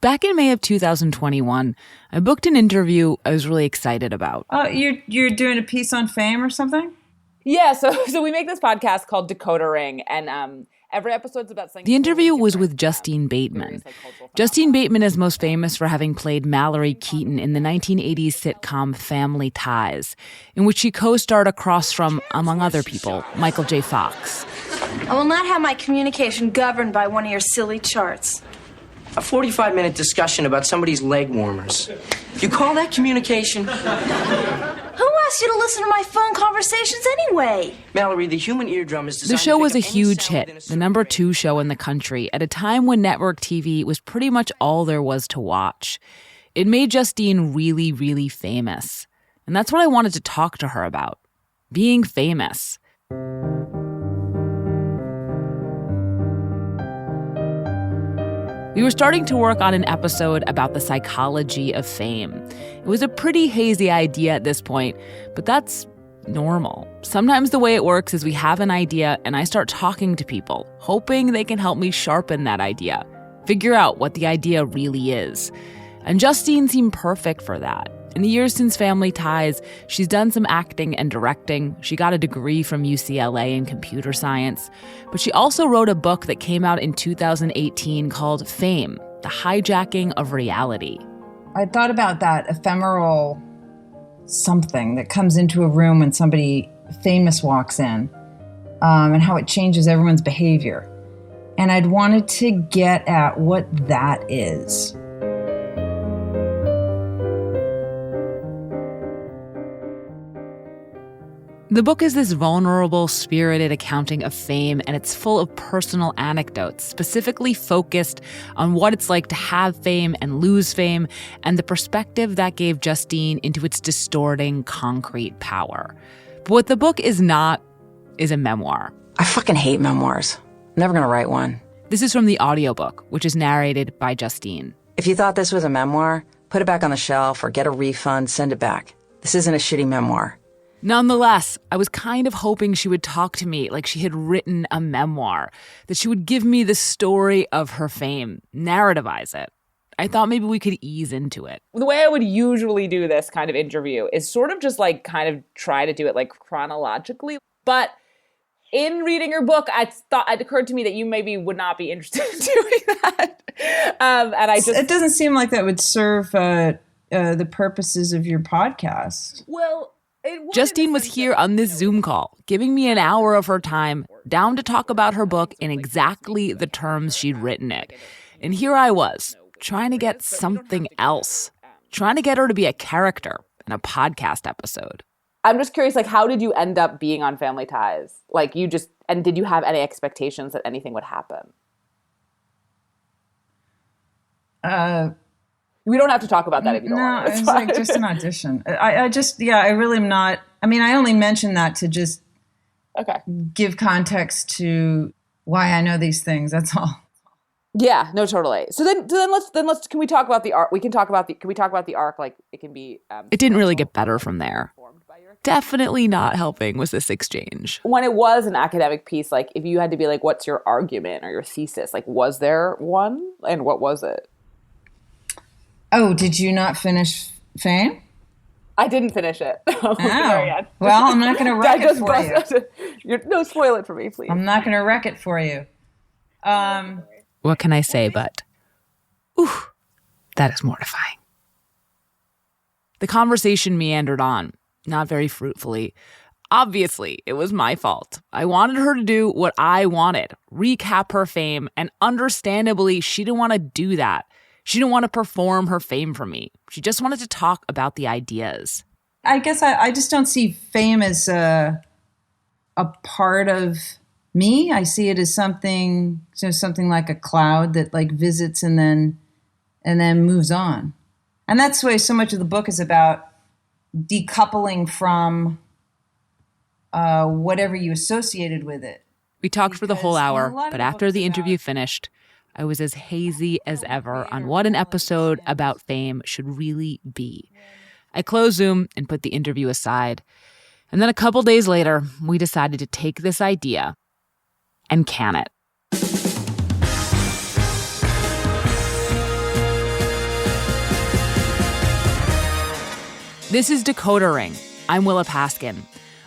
Back in May of 2021, I booked an interview I was really excited about. Oh, you're doing a piece on fame or something? Yeah, so we make this podcast called Decoder Ring, and every episode's about something. The interview was with Justine Bateman. Justine Bateman is most famous for having played Mallory Keaton in the 1980s sitcom Family Ties, in which she co-starred across from, among other people, Michael J. Fox. I will not have my communication governed by one of your silly charts. A 45-minute discussion about somebody's leg warmers. You call that communication? Who asked you to listen to my phone conversations anyway? Mallory, the human eardrum is designed The show to was a pick up any huge sound hit, within the a number certain 2 show in the country, at a time when network TV was pretty much all there was to watch. It made Justine really, really famous. And that's what I wanted to talk to her about. Being famous. We were starting to work on an episode about the psychology of fame. It was a pretty hazy idea at this point, but that's normal. Sometimes the way it works is we have an idea and I start talking to people, hoping they can help me sharpen that idea, figure out what the idea really is. And Justine seemed perfect for that. In the years since Family Ties, she's done some acting and directing. She got a degree from UCLA in computer science. But she also wrote a book that came out in 2018 called Fame, The Hijacking of Reality. I thought about that ephemeral something that comes into a room when somebody famous walks in, and how it changes everyone's behavior. And I'd wanted to get at what that is. The book is this vulnerable, spirited accounting of fame, and it's full of personal anecdotes, specifically focused on what it's like to have fame and lose fame, and the perspective that gave Justine into its distorting, concrete power. But what the book is not is a memoir. I fucking hate memoirs. I'm never gonna write one. This is from the audiobook, which is narrated by Justine. If you thought this was a memoir, put it back on the shelf or get a refund, send it back. This isn't a shitty memoir. Nonetheless, I was kind of hoping she would talk to me like she had written a memoir, that she would give me the story of her fame, narrativize it. I thought maybe we could ease into it. The way I would usually do this kind of interview is sort of just like kind of try to do it like chronologically. But in reading your book, it occurred to me that you maybe would not be interested in doing that. It doesn't seem like that would serve the purposes of your podcast. Well, Justine was here on this Zoom call, giving me an hour of her time, down to talk about her book in exactly the terms she'd written it. And here I was, trying to get something else, trying to get her to be a character in a podcast episode. I'm just curious, like, how did you end up being on Family Ties? Like, and did you have any expectations that anything would happen? We don't have to talk about that if you don't want. No, it's like just an audition. I really am not. I mean, I only mentioned that to just give context to why I know these things. That's all. Yeah, no, totally. So then let's can we talk about the arc? Can we talk about the arc? Like it can be. It didn't really get better from there. Definitely not helping was this exchange. When it was an academic piece, like if you had to be like, what's your argument or your thesis? Like, was there one? And what was it? Oh, did you not finish Fame? I didn't finish it. Oh. Well, I'm not going to wreck it for you. No, spoil it for me, please. I'm not going to wreck it for you. What can I say but, ooh, that is mortifying. The conversation meandered on, not very fruitfully. Obviously, it was my fault. I wanted her to do what I wanted, recap her fame, and understandably, she didn't want to do that. She didn't want to perform her fame for me. She just wanted to talk about the ideas. I guess I just don't see fame as a part of me. I see it as something like a cloud that like visits and then moves on. And that's the way so much of the book is about decoupling from whatever you associated with it. We talked for the whole hour, but after the interview finished, I was as hazy as ever on what an episode about fame should really be. I closed Zoom and put the interview aside. And then a couple days later, we decided to take this idea and can it. This is Decoder Ring. I'm Willa Paskin.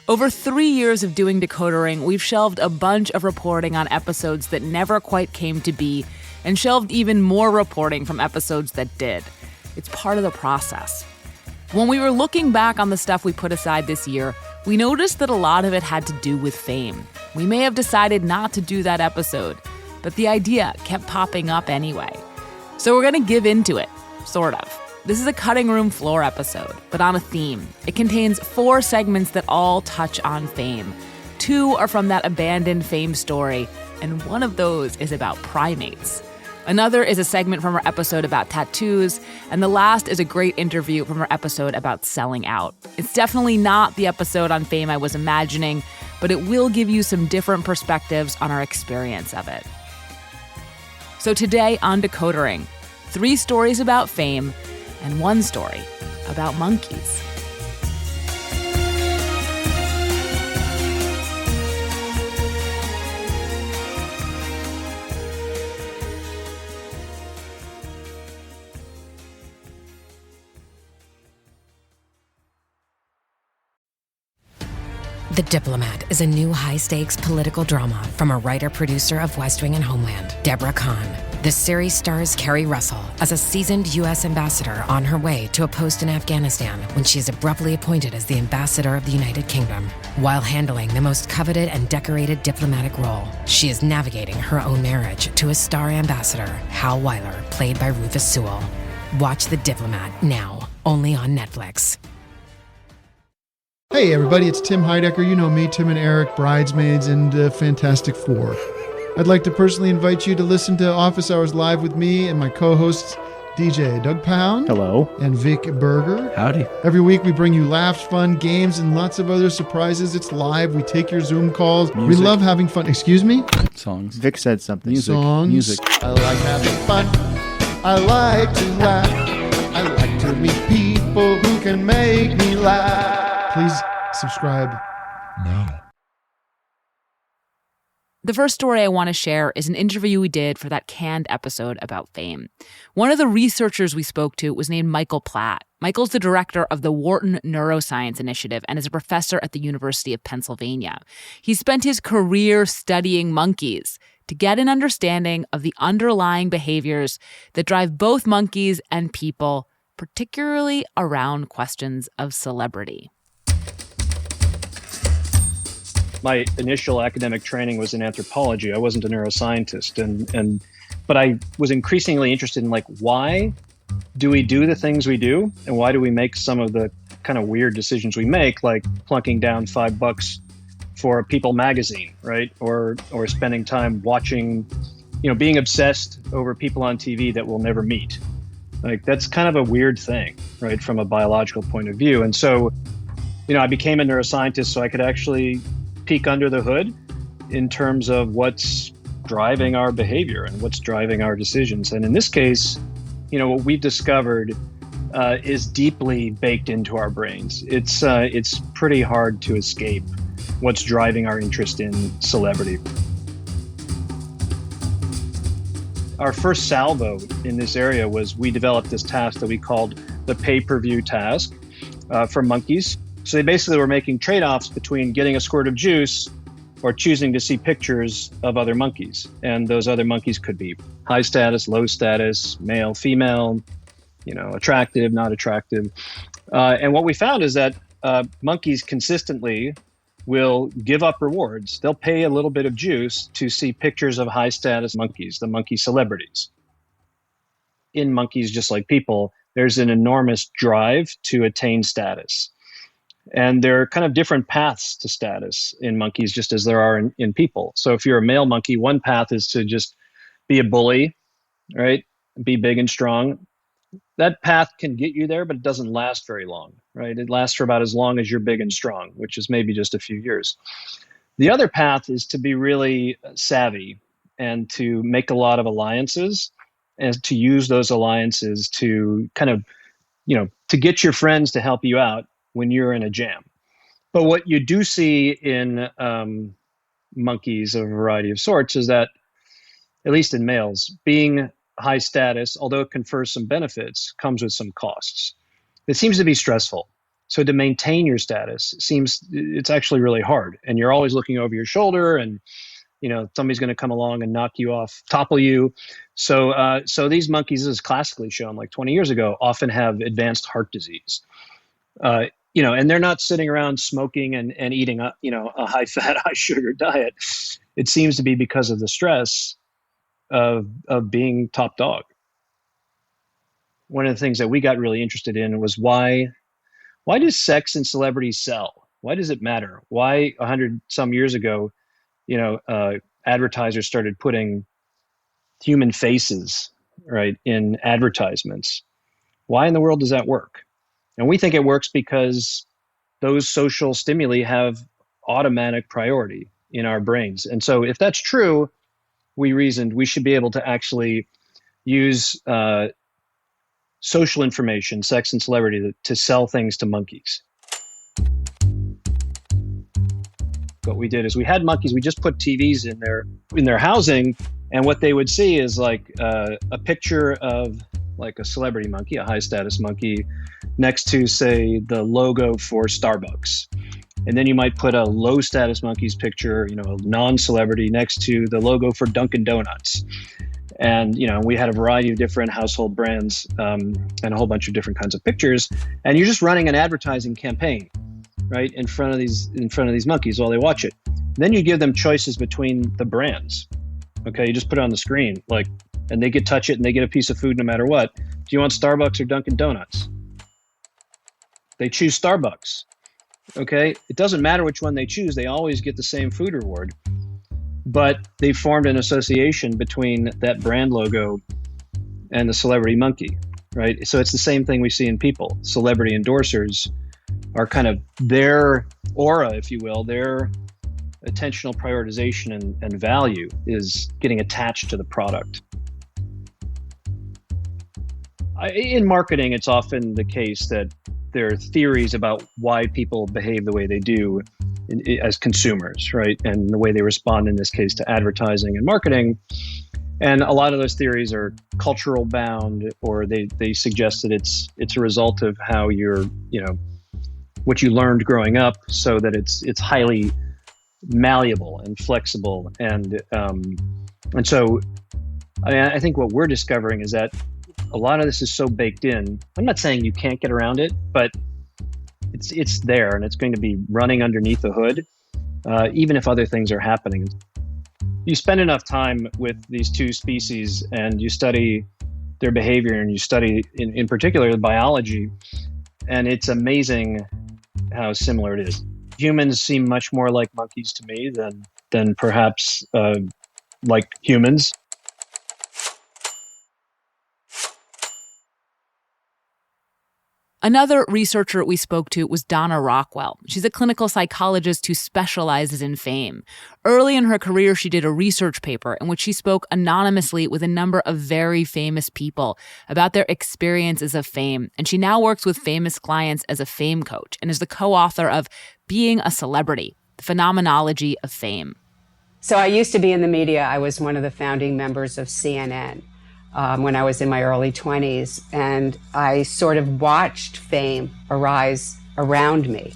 Over 3 years of doing Decoder Ring, we've shelved a bunch of reporting on episodes that never quite came to be, and shelved even more reporting from episodes that did. It's part of the process. When we were looking back on the stuff we put aside this year, we noticed that a lot of it had to do with fame. We may have decided not to do that episode, but the idea kept popping up anyway. So we're going to give into it, sort of. This is a cutting room floor episode, but on a theme. It contains 4 segments that all touch on fame. 2 are from that abandoned fame story, and one of those is about primates. Another is a segment from our episode about tattoos, and the last is a great interview from our episode about selling out. It's definitely not the episode on fame I was imagining, but it will give you some different perspectives on our experience of it. So today on Decoder Ring, 3 stories about fame and 1 story about monkeys. The Diplomat is a new high-stakes political drama from a writer-producer of West Wing and Homeland, Deborah Kahn. This series stars Kerry Russell as a seasoned U.S. ambassador on her way to a post in Afghanistan when she is abruptly appointed as the ambassador of the United Kingdom. While handling the most coveted and decorated diplomatic role, she is navigating her own marriage to a star ambassador, Hal Weiler, played by Rufus Sewell. Watch The Diplomat now, only on Netflix. Hey everybody, it's Tim Heidecker. You know me, Tim and Eric, Bridesmaids, and Fantastic Four. I'd like to personally invite you to listen to Office Hours Live with me and my co-hosts, DJ Doug Pound. Hello. And Vic Berger. Howdy. Every week we bring you laughs, fun, games, and lots of other surprises. It's live. We take your Zoom calls. Music. We love having fun. Excuse me? Songs. Vic said something. Music. Songs. Music. I like having fun. I like to laugh. I like to meet people who can make me laugh. Please subscribe now. The first story I want to share is an interview we did for that canned episode about fame. One of the researchers we spoke to was named Michael Platt. Michael's the director of the Wharton Neuroscience Initiative and is a professor at the University of Pennsylvania. He spent his career studying monkeys to get an understanding of the underlying behaviors that drive both monkeys and people, particularly around questions of celebrity. My initial academic training was in anthropology. I wasn't a neuroscientist, but I was increasingly interested in why do we do the things we do, and why do we make some of the kind of weird decisions we make, like plunking down $5 for a People magazine, right? Or spending time watching, being obsessed over people on TV that we'll never meet. That's kind of a weird thing, right, from a biological point of view. And so, I became a neuroscientist so I could actually peek under the hood in terms of what's driving our behavior and what's driving our decisions. And in this case, what we've discovered is deeply baked into our brains. It's pretty hard to escape what's driving our interest in celebrity. Our first salvo in this area was we developed this task that we called the pay-per-view task for monkeys. So they basically were making trade-offs between getting a squirt of juice or choosing to see pictures of other monkeys. And those other monkeys could be high status, low status, male, female, attractive, not attractive. And what we found is that monkeys consistently will give up rewards. They'll pay a little bit of juice to see pictures of high status monkeys, the monkey celebrities. In monkeys, just like people, there's an enormous drive to attain status. And there are kind of different paths to status in monkeys, just as there are in people. So if you're a male monkey, one path is to just be a bully, right? Be big and strong. That path can get you there, but it doesn't last very long, right? It lasts for about as long as you're big and strong, which is maybe just a few years. The other path is to be really savvy and to make a lot of alliances and to use those alliances to kind of, to get your friends to help you out when you're in a jam. But what you do see in monkeys of a variety of sorts is that, at least in males, being high status, although it confers some benefits, comes with some costs. It seems to be stressful. So to maintain your status it's actually really hard. And you're always looking over your shoulder, and somebody's going to come along and knock you off, topple you. So these monkeys, as classically shown like 20 years ago, often have advanced heart disease. And they're not sitting around smoking and eating a high fat, high sugar diet. It seems to be because of the stress of being top dog. One of the things that we got really interested in was why does sex and celebrity sell? Why does it matter? Why 100 some years ago, advertisers started putting human faces, right, in advertisements? Why in the world does that work? And we think it works because those social stimuli have automatic priority in our brains. And so if that's true, we reasoned we should be able to actually use social information, sex and celebrity, to sell things to monkeys. What we did is we had monkeys, we just put TVs in their housing, and what they would see is like a picture of like a celebrity monkey, a high status monkey, next to, say, the logo for Starbucks. And then you might put a low status monkey's picture, a non-celebrity, next to the logo for Dunkin' Donuts. And, we had a variety of different household brands and a whole bunch of different kinds of pictures. And you're just running an advertising campaign, right, in front of these monkeys while they watch it. And then you give them choices between the brands. Okay, you just put it on the screen, and they get touch it and they get a piece of food no matter what. Do you want Starbucks or Dunkin' Donuts? They choose Starbucks. Okay, it doesn't matter which one they choose. They always get the same food reward. But they formed an association between that brand logo and the celebrity monkey, right? So it's the same thing we see in people. Celebrity endorsers are kind of their aura, if you will, their attentional prioritization and value is getting attached to the product. In marketing, it's often the case that there are theories about why people behave the way they do as consumers, right? And the way they respond, in this case, to advertising and marketing. And a lot of those theories are cultural bound, or they suggest that it's a result of how what you learned growing up, so that it's highly malleable and flexible. And so I think what we're discovering is that a lot of this is so baked in. I'm not saying you can't get around it, but it's there, and it's going to be running underneath the hood, even if other things are happening. You spend enough time with these two species and you study their behavior, and you study in particular the biology, and it's amazing how similar it is. Humans seem much more like monkeys to me than perhaps like humans. Another researcher we spoke to was Donna Rockwell. She's a clinical psychologist who specializes in fame. Early in her career, she did a research paper in which she spoke anonymously with a number of very famous people about their experiences of fame. And she now works with famous clients as a fame coach and is the co-author of Being a Celebrity, The Phenomenology of Fame. So I used to be in the media. I was one of the founding members of CNN. When I was in my early 20s, and I sort of watched fame arise around me.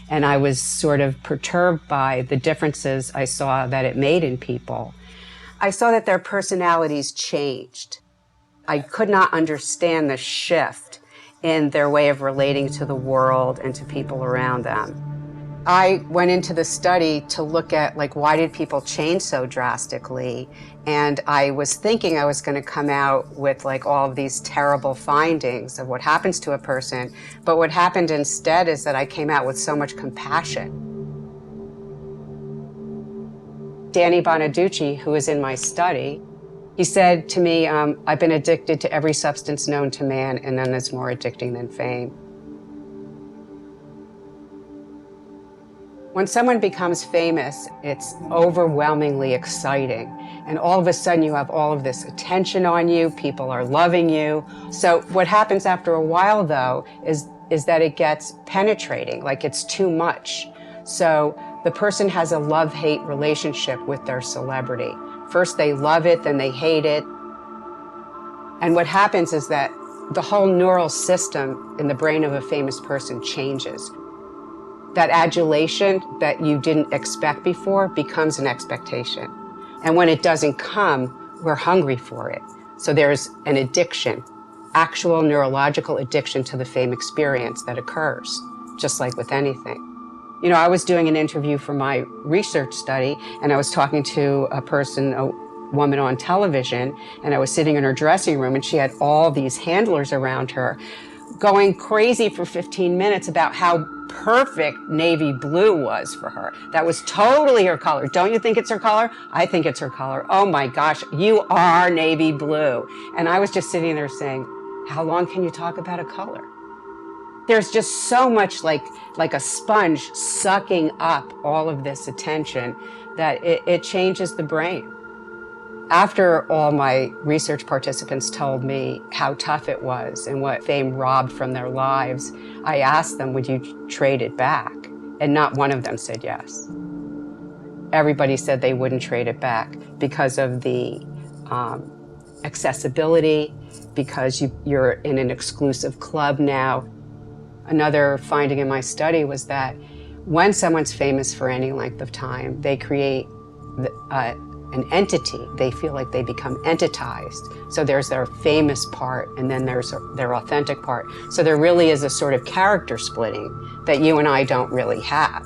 And I was sort of perturbed by the differences I saw that it made in people. I saw that their personalities changed. I could not understand the shift in their way of relating to the world and to people around them. I went into the study to look at, why did people change so drastically? And I was thinking I was going to come out with, all of these terrible findings of what happens to a person. But what happened instead is that I came out with so much compassion. Danny Bonaducci, who was in my study, he said to me, I've been addicted to every substance known to man, and none is more addicting than fame. When someone becomes famous, it's overwhelmingly exciting. And all of a sudden you have all of this attention on you, people are loving you. So what happens after a while, though, is that it gets penetrating, it's too much. So the person has a love-hate relationship with their celebrity. First they love it, then they hate it. And what happens is that the whole neural system in the brain of a famous person changes. That adulation that you didn't expect before becomes an expectation. And when it doesn't come, we're hungry for it. So there's an addiction, actual neurological addiction to the fame experience that occurs, just like with anything. You know, I was doing an interview for my research study, and I was talking to a woman on television, and I was sitting in her dressing room, and she had all these handlers around her going crazy for 15 minutes about how perfect navy blue was for her. That was totally her color. Don't you think it's her color? I think it's her color. Oh my gosh, you are navy blue. And I was just sitting there saying, how long can you talk about a color? There's just so much like a sponge sucking up all of this attention that it changes the brain. After all my research participants told me how tough it was and what fame robbed from their lives, I asked them, would you trade it back? And not one of them said yes. Everybody said they wouldn't trade it back because of the accessibility, because you're in an exclusive club now. Another finding in my study was that when someone's famous for any length of time, they create an entity. They feel like they become entitized. So there's their famous part, and then there's their authentic part. So there really is a sort of character splitting that you and I don't really have.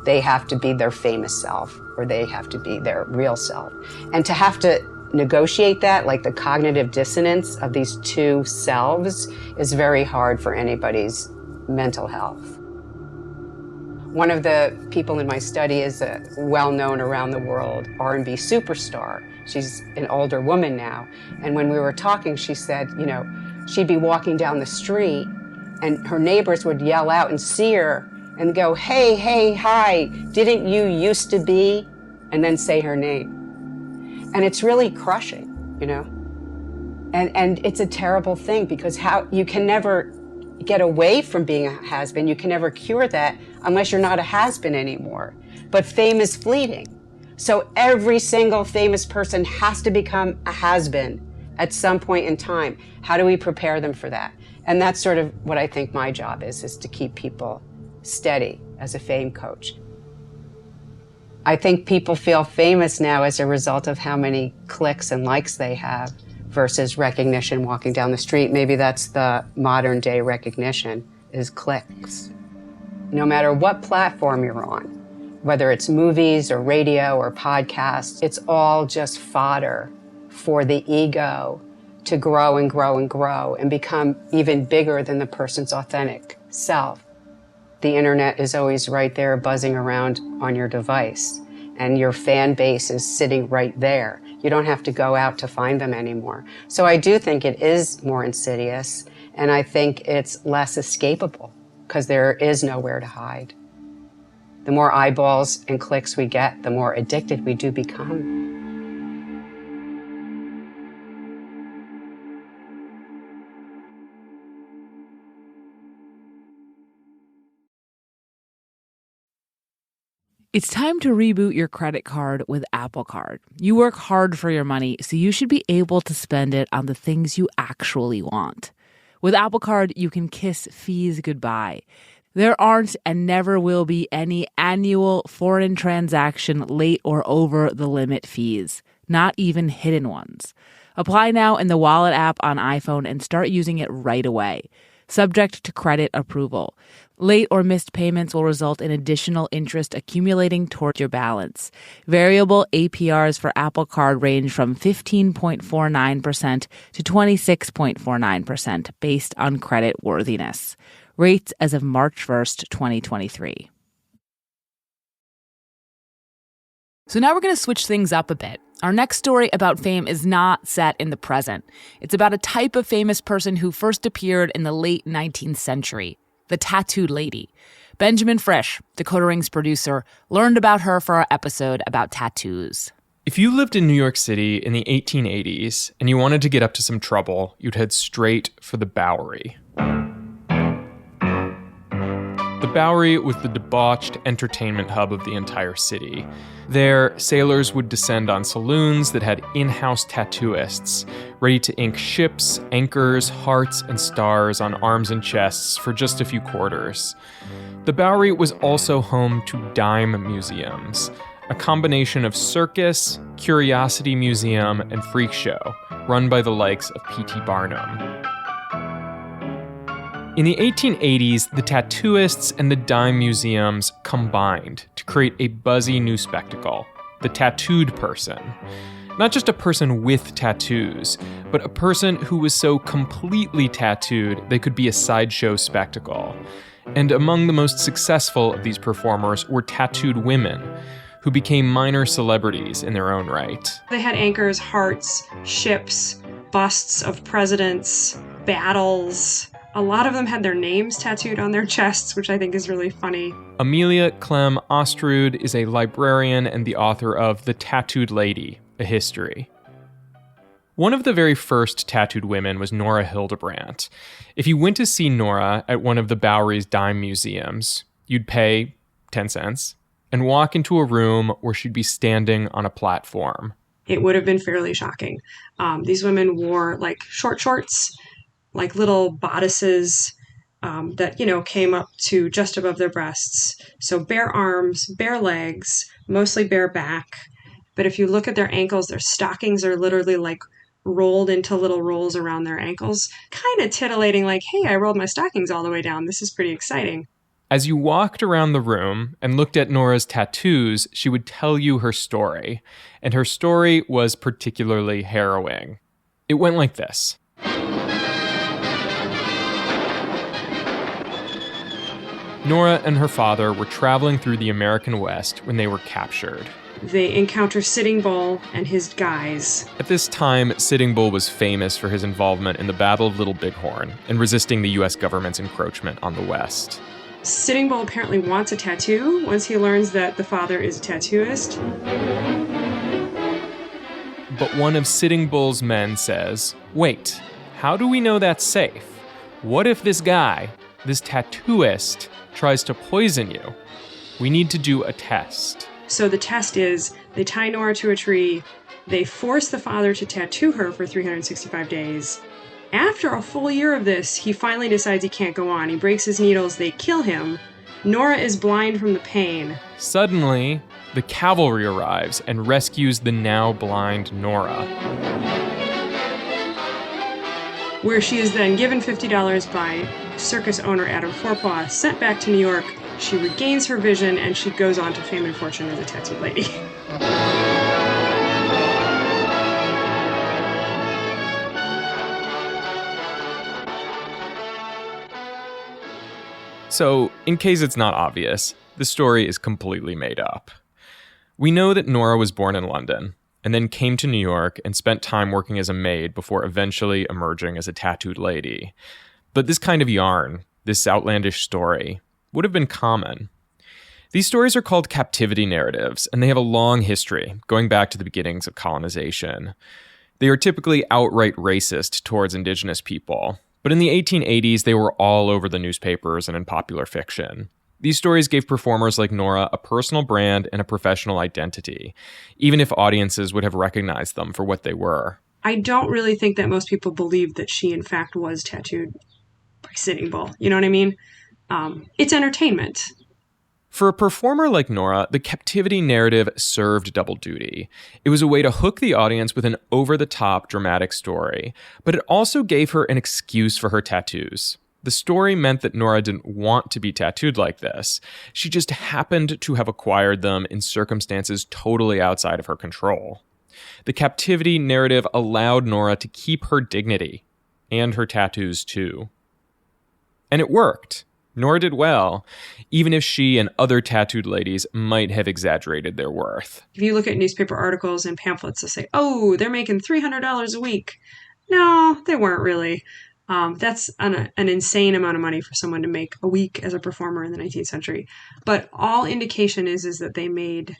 They have to be their famous self, or they have to be their real self. And to have to negotiate that, like the cognitive dissonance of these two selves, is very hard for anybody's mental health. One of the people in my study is a well-known around the world R&B superstar. She's an older woman now. And when we were talking, she said, you know, she'd be walking down the street and her neighbors would yell out and see her and go, hey, hey, hi, didn't you used to be? And then say her name. And it's really crushing, you know? And it's a terrible thing because how you can never get away from being a has-been. You can never cure that unless you're not a has-been anymore. But fame is fleeting. So every single famous person has to become a has-been at some point in time. How do we prepare them for that? And that's sort of what I think my job is to keep people steady as a fame coach. I think people feel famous now as a result of how many clicks and likes they have versus recognition walking down the street. Maybe that's the modern day recognition, is clicks. No matter what platform you're on, whether it's movies or radio or podcasts, it's all just fodder for the ego to grow and grow and grow and become even bigger than the person's authentic self. The internet is always right there buzzing around on your device, and your fan base is sitting right there. You don't have to go out to find them anymore. So I do think it is more insidious, and I think it's less escapable because there is nowhere to hide. The more eyeballs and clicks we get, the more addicted we do become. It's time to reboot your credit card with Apple Card. You work hard for your money, so you should be able to spend it on the things you actually want. With Apple Card, you can kiss fees goodbye. There aren't and never will be any annual foreign transaction late or over the limit fees, not even hidden ones. Apply now in the Wallet app on iPhone and start using it right away. Subject to credit approval. Late or missed payments will result in additional interest accumulating toward your balance. Variable APRs for Apple Card range from 15.49% to 26.49% based on credit worthiness. Rates as of March 1st, 2023. So now we're going to switch things up a bit. Our next story about fame is not set in the present. It's about a type of famous person who first appeared in the late 19th century, the tattooed lady. Benjamin Frisch, Decoder Ring's producer, learned about her for our episode about tattoos. If you lived in New York City in the 1880s and you wanted to get up to some trouble, you'd head straight for the Bowery. The Bowery was the debauched entertainment hub of the entire city. There, sailors would descend on saloons that had in-house tattooists, ready to ink ships, anchors, hearts, and stars on arms and chests for just a few quarters. The Bowery was also home to dime museums, a combination of circus, curiosity museum, and freak show, run by the likes of P.T. Barnum. In the 1880s, the tattooists and the dime museums combined to create a buzzy new spectacle, the tattooed person. Not just a person with tattoos, but a person who was so completely tattooed they could be a sideshow spectacle. And among the most successful of these performers were tattooed women, who became minor celebrities in their own right. They had anchors, hearts, ships, busts of presidents, battles. A lot of them had their names tattooed on their chests, which I think is really funny. Amelia Clem Ostrud is a librarian and the author of The Tattooed Lady, a History. One of the very first tattooed women was Nora Hildebrandt. If you went to see Nora at one of the Bowery's dime museums, you'd pay 10 cents and walk into a room where she'd be standing on a platform. It would have been fairly shocking. These women wore like short shorts, like little bodices that, came up to just above their breasts. So bare arms, bare legs, mostly bare back. But if you look at their ankles, their stockings are literally like rolled into little rolls around their ankles, kind of titillating like, hey, I rolled my stockings all the way down. This is pretty exciting. As you walked around the room and looked at Nora's tattoos, she would tell you her story. And her story was particularly harrowing. It went like this. Nora and her father were traveling through the American West when they were captured. They encounter Sitting Bull and his guys. At this time, Sitting Bull was famous for his involvement in the Battle of Little Bighorn and resisting the U.S. government's encroachment on the West. Sitting Bull apparently wants a tattoo once he learns that the father is a tattooist. But one of Sitting Bull's men says, wait, how do we know that's safe? What if this guy, this tattooist, tries to poison you? We need to do a test. So the test is they tie Nora to a tree, they force the father to tattoo her for 365 days. After a full year of this, he finally decides he can't go on. He breaks his needles, they kill him. Nora is blind from the pain. Suddenly, the cavalry arrives and rescues the now blind Nora. Where she is then given $50 by circus owner Adam Forepaugh, sent back to New York. She regains her vision and she goes on to fame and fortune as a tattooed lady. So, in case it's not obvious, the story is completely made up. We know that Nora was born in London, and then came to New York and spent time working as a maid before eventually emerging as a tattooed lady. But this kind of yarn, this outlandish story, would have been common. These stories are called captivity narratives, and they have a long history, going back to the beginnings of colonization. They are typically outright racist towards indigenous people, but in the 1880s, they were all over the newspapers and in popular fiction. These stories gave performers like Nora a personal brand and a professional identity, even if audiences would have recognized them for what they were. I don't really think that most people believed that she, in fact, was tattooed by Sitting Bull. You know what I mean? It's entertainment. For a performer like Nora, the captivity narrative served double duty. It was a way to hook the audience with an over-the-top dramatic story, but it also gave her an excuse for her tattoos. The story meant that Nora didn't want to be tattooed like this. She just happened to have acquired them in circumstances totally outside of her control. The captivity narrative allowed Nora to keep her dignity, and her tattoos too. And it worked. Nora did well, even if she and other tattooed ladies might have exaggerated their worth. If you look at newspaper articles and pamphlets that say, oh, they're making $300 a week. No, they weren't really. That's an insane amount of money for someone to make a week as a performer in the 19th century. But all indication is that they made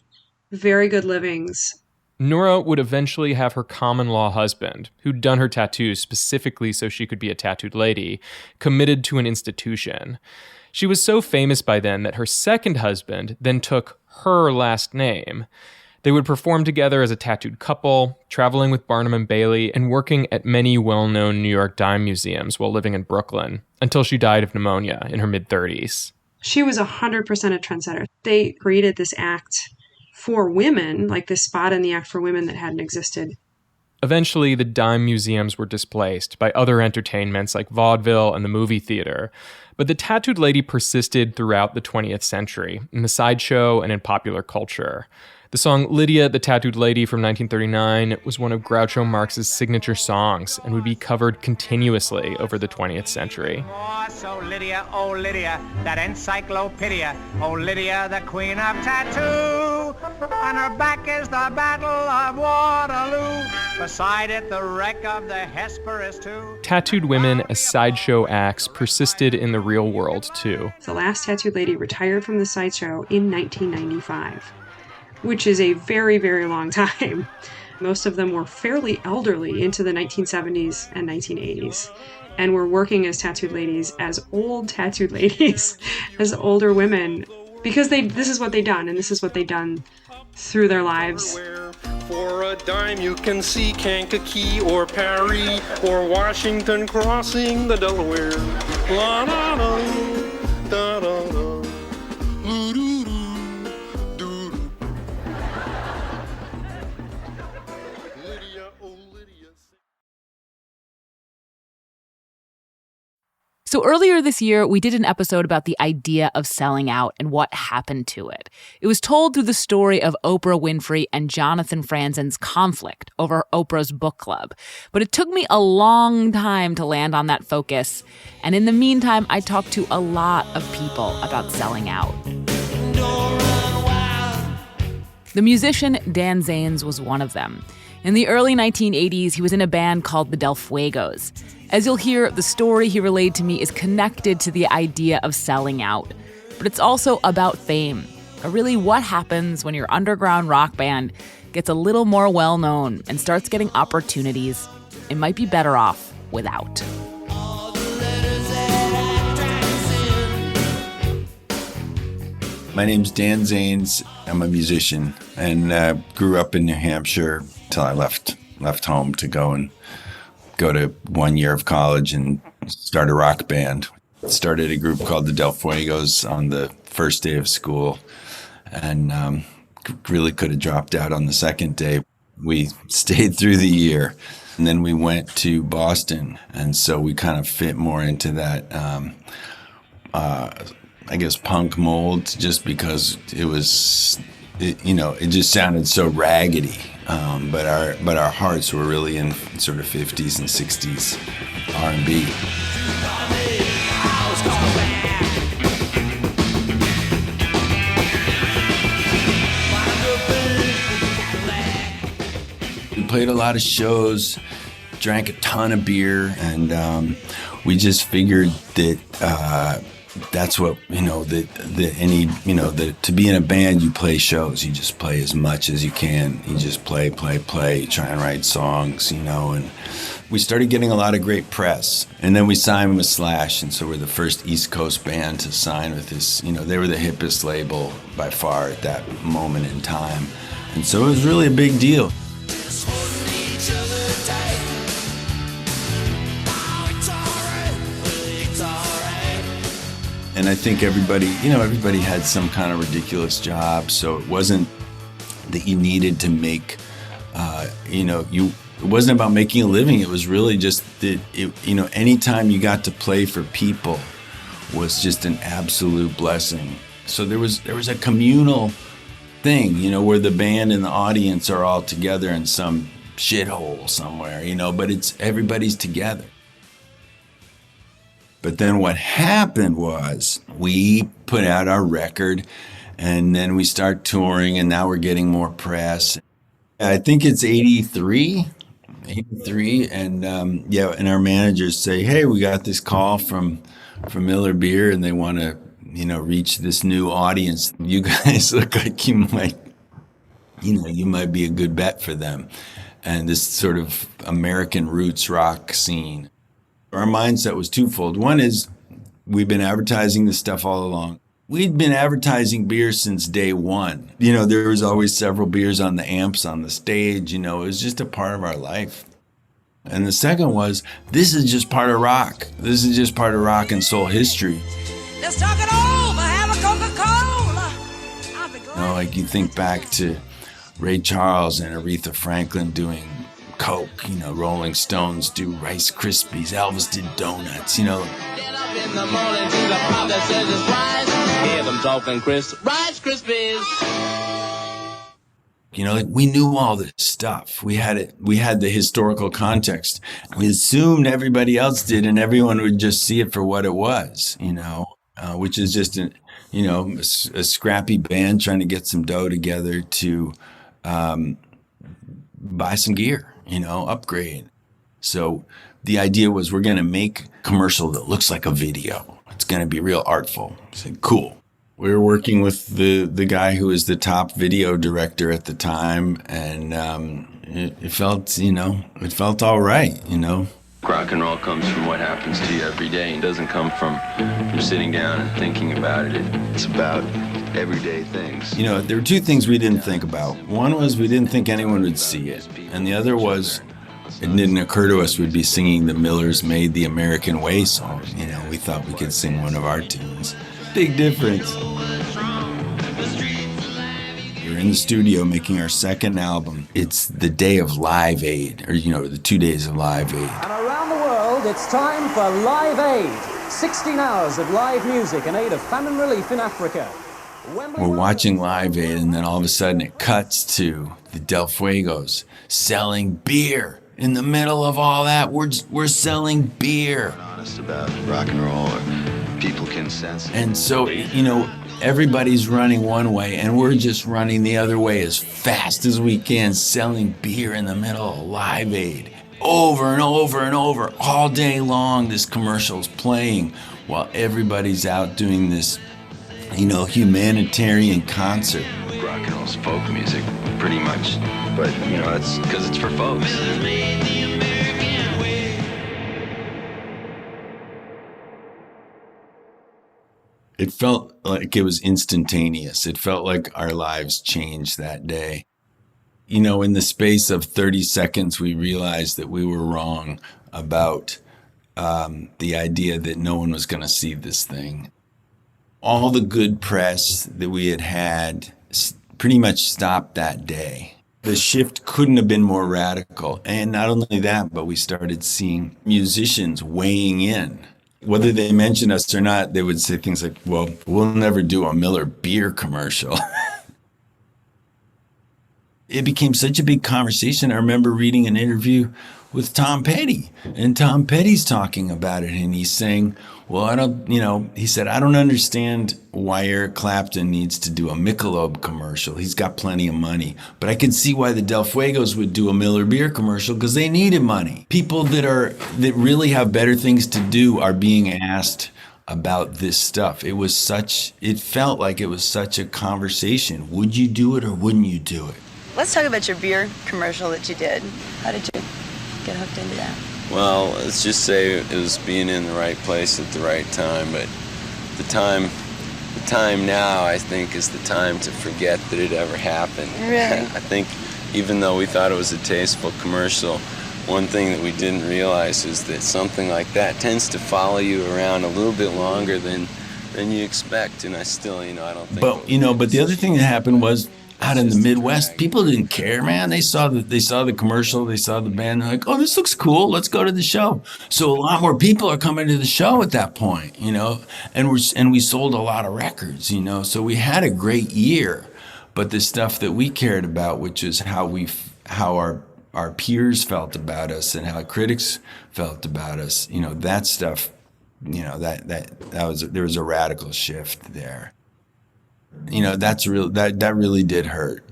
very good livings. Nora would eventually have her common law husband, who'd done her tattoos specifically so she could be a tattooed lady, committed to an institution. She was so famous by then that her second husband then took her last name. They would perform together as a tattooed couple, traveling with Barnum and Bailey and working at many well-known New York dime museums while living in Brooklyn, until she died of pneumonia in her mid-30s. She was 100% a trendsetter. They created this act for women, like this spot in the act for women that hadn't existed. Eventually, the dime museums were displaced by other entertainments like vaudeville and the movie theater. But the tattooed lady persisted throughout the 20th century, in the sideshow and in popular culture. The song Lydia, the Tattooed Lady from 1939 was one of Groucho Marx's signature songs and would be covered continuously over the 20th century. So Lydia, oh Lydia, that encyclopedia, oh Lydia, the queen of tattoo. On her back is the Battle of Waterloo, beside it the wreck of the Hesperus too. Tattooed women as sideshow acts persisted in the real world too. The last tattooed lady retired from the sideshow in 1995. Which is a very, very long time. Most of them were fairly elderly into the 1970s and 1980s and were working as tattooed ladies, as old tattooed ladies, as older women, because this is what they'd done, and this is what they'd done through their lives. For a dime you can see Kankakee or Paris or Washington crossing the Delaware. La, la, la, da, da, da. So earlier this year, we did an episode about the idea of selling out and what happened to it. It was told through the story of Oprah Winfrey and Jonathan Franzen's conflict over Oprah's book club. But it took me a long time to land on that focus. And in the meantime, I talked to a lot of people about selling out. The musician Dan Zanes was one of them. In the early 1980s, he was in a band called the Del Fuegos. As you'll hear, the story he relayed to me is connected to the idea of selling out. But it's also about fame. Or really what happens when your underground rock band gets a little more well-known and starts getting opportunities it might be better off without. My name's Dan Zanes. I'm a musician and grew up in New Hampshire till I left home to go to 1 year of college and start a rock band. Started a group called the Del Fuegos on the first day of school and really could have dropped out on the second day. We stayed through the year and then we went to Boston. And so we kind of fit more into that, I guess, punk mold just because it just sounded so raggedy. But our hearts were really in sort of 50s and 60s R&B. We played a lot of shows, drank a ton of beer, and we just figured that that's what, to be in a band, you play shows. You just play as much as you can. You just play, try and write songs, and we started getting a lot of great press. And then we signed with Slash, and so we're the first East Coast band to sign with this, they were the hippest label by far at that moment in time. And so it was really a big deal. And I think everybody had some kind of ridiculous job, so it wasn't that you needed to make, it wasn't about making a living. It was really just that, anytime you got to play for people was just an absolute blessing. So there was a communal thing, where the band and the audience are all together in some shithole somewhere, but everybody's together. But then what happened was we put out our record and then we start touring and now we're getting more press. I think it's 83 and and our managers say, hey, we got this call from Miller Beer and they want to, reach this new audience. You guys look like you might be a good bet for them. And this sort of American roots rock scene. Our mindset was twofold. One is we've been advertising this stuff all along. We'd been advertising beer since day one. There was always several beers on the amps on the stage. It was just a part of our life. And the second was, this is just part of rock. This is just part of rock and soul history. Let's talk it over, have a Coca-Cola. Like you think back to Ray Charles and Aretha Franklin doing Coke, Rolling Stones do Rice Krispies, Elvis did donuts, Get up in the morning to the pop that says it's rice. Hear them talking Rice Krispies. We knew all this stuff. We had the historical context. We assumed everybody else did, and everyone would just see it for what it was, which is just a scrappy band trying to get some dough together to buy some gear, upgrade. So the idea was, we're going to make a commercial that looks like a video. It's going to be real artful. I said, cool. We were working with the guy who was the top video director at the time, and it felt all right, Rock and roll comes from what happens to you every day. It doesn't come from sitting down and thinking about it. It's about everyday things. There were two things we didn't think about. One was, we didn't think anyone would see it. And the other was, it didn't occur to us we'd be singing the Millers Made the American Way song. We thought we could sing one of our tunes. Big difference. We're in the studio making our second album. It's the day of Live Aid, or the 2 days of Live Aid. And around the world, it's time for Live Aid. 16 hours of live music in aid of famine relief in Africa. We're watching Live Aid, and then all of a sudden it cuts to the Del Fuegos selling beer. In the middle of all that, we're selling beer. Honest about rock and roll, or people can sense it. And so, everybody's running one way, and we're just running the other way as fast as we can, selling beer in the middle of Live Aid. Over and over and over, all day long, this commercial's playing while everybody's out doing this, humanitarian concert. Rock and roll's folk music, pretty much. But, that's because it's for folks. It felt like it was instantaneous. It felt like our lives changed that day. In the space of 30 seconds, we realized that we were wrong about the idea that no one was going to see this thing. All the good press that we had pretty much stopped that day. The shift couldn't have been more radical. And not only that, but we started seeing musicians weighing in. Whether they mentioned us or not, they would say things like, well, we'll never do a Miller beer commercial. It became such a big conversation. I remember reading an interview with Tom Petty, and Tom Petty's talking about it, and he's saying, well, he said, I don't understand why Eric Clapton needs to do a Michelob commercial. He's got plenty of money. But I can see why the Del Fuegos would do a Miller beer commercial, because they needed money. People that really have better things to do are being asked about this stuff. It felt like it was such a conversation. Would you do it or wouldn't you do it? Let's talk about your beer commercial that you did. How did you get hooked into that? Well, let's just say it was being in the right place at the right time, but the time now, I think, is the time to forget that it ever happened. Really? I think even though we thought it was a tasteful commercial, one thing that we didn't realize is that something like that tends to follow you around a little bit longer than you expect, and I still, I don't think... But the other thing that happened was, out in the Midwest, people didn't care, man. They saw the commercial, they saw the band, they're like, oh, this looks cool, let's go to the show. So a lot more people are coming to the show at that point, and we sold a lot of records, so we had a great year. But the stuff that we cared about, which is how our peers felt about us and how critics felt about us, that stuff, there was a radical shift there. That really did hurt,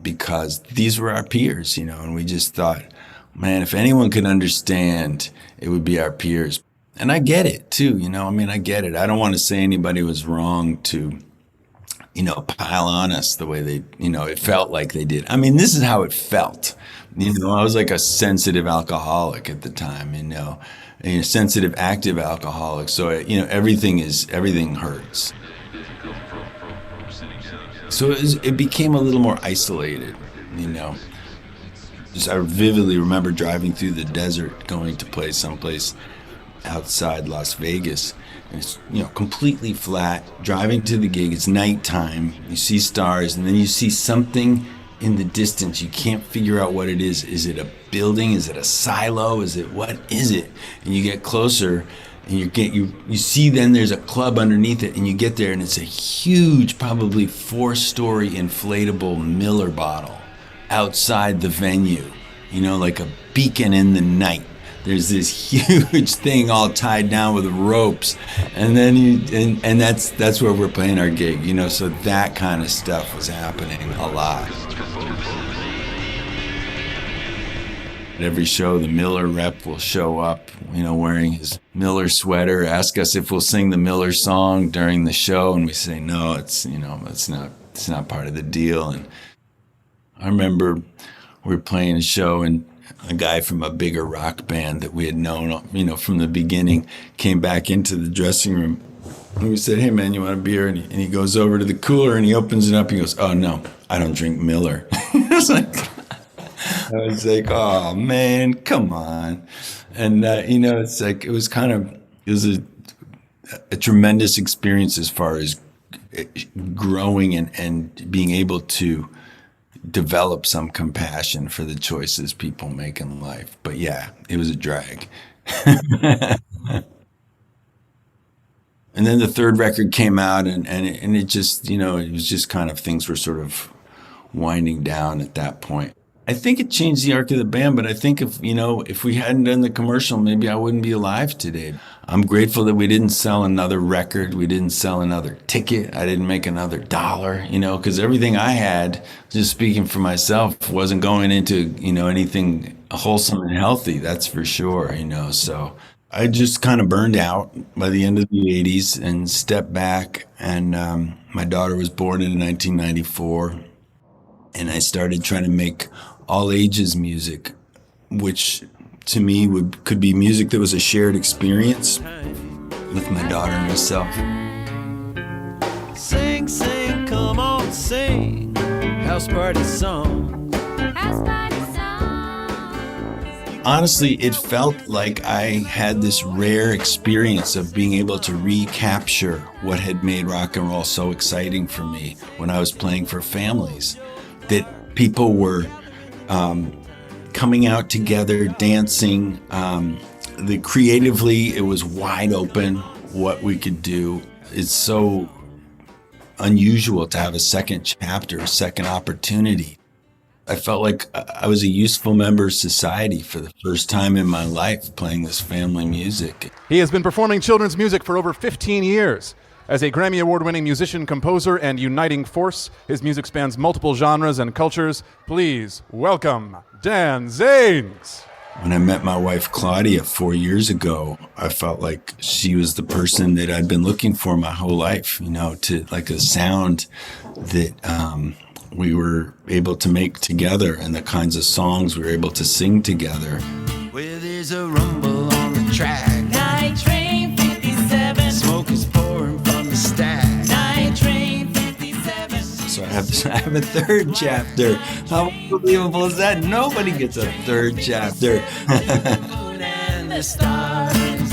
because these were our peers, and we just thought, man, if anyone could understand, it would be our peers. And I get it too, I get it. I don't want to say anybody was wrong to, pile on us the way they, it felt like they did. This is how it felt. I was like a sensitive alcoholic at the time, a sensitive active alcoholic. So, everything hurts. So it became a little more isolated, you know. I vividly remember driving through the desert, going to play someplace outside Las Vegas. And it's, you know, completely flat. Driving to the gig, it's nighttime. You see stars, and then you see something in the distance. You can't figure out what it is. Is it a building? Is it a silo? What is it? And you get closer, and you see then there's a club underneath it, and you get there, and it's a huge, probably 4-story inflatable Miller bottle outside the venue, you know, like a beacon in the night. There's this huge thing all tied down with ropes, and then and that's where we're playing our gig, you know. So that kind of stuff was happening a lot. At every show, the Miller rep will show up, you know, wearing his Miller sweater, ask us if we'll sing the Miller song during the show, and we say no, it's not part of the deal. And I remember we were playing a show, and a guy from a bigger rock band that we had known, you know, from the beginning came back into the dressing room. And we said, "Hey, man, you want a beer?" And he goes over to the cooler, and he opens it up. And he goes, "Oh, no, I don't drink Miller." I was like, "Oh, man, come on." And, you know, it's like, it was a tremendous experience as far as growing and being able to develop some compassion for the choices people make in life. But yeah, it was a drag. And then the third record came out, and it just, you know, it was just kind of, things were sort of winding down at that point. I think it changed the arc of the band, but I think if we hadn't done the commercial, maybe I wouldn't be alive today. I'm grateful that we didn't sell another record. We didn't sell another ticket. I didn't make another dollar, you know, because everything I had, just speaking for myself, wasn't going into, you know, anything wholesome and healthy. That's for sure, you know. So I just kind of burned out by the end of the 80s and stepped back. And my daughter was born in 1994. And I started trying to make all ages music, which to me could be music that was a shared experience with my daughter and myself. Sing, sing, come on, sing. House party song. House party song. Honestly, it felt like I had this rare experience of being able to recapture what had made rock and roll so exciting for me when I was playing for families. That people were coming out together, dancing. Creatively, it was wide open what we could do. It's so unusual to have a second chapter, a second opportunity. I felt like I was a useful member of society for the first time in my life, playing this family music. He has been performing children's music for over 15 years. As a Grammy Award-winning musician, composer, and uniting force, his music spans multiple genres and cultures. Please welcome Dan Zanes. When I met my wife, Claudia, 4 years ago, I felt like she was the person that I'd been looking for my whole life, you know, to like a sound that we were able to make together and the kinds of songs we were able to sing together. Where there's a rumble on the track. Night train 57. Smoke is pouring from the stack. Night train 57. So I have a third chapter. How unbelievable is that? Nobody gets a third chapter. And the stars.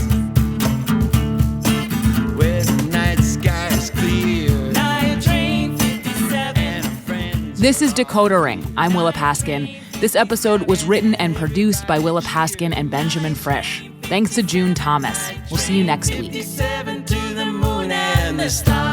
Where the night sky is clear. Night train 57. This is Decoder Ring. I'm Willa Paskin. This episode was written and produced by Willa Paskin and Benjamin Frisch. Thanks to June Thomas. We'll see you next week. 57 to the moon and the stars.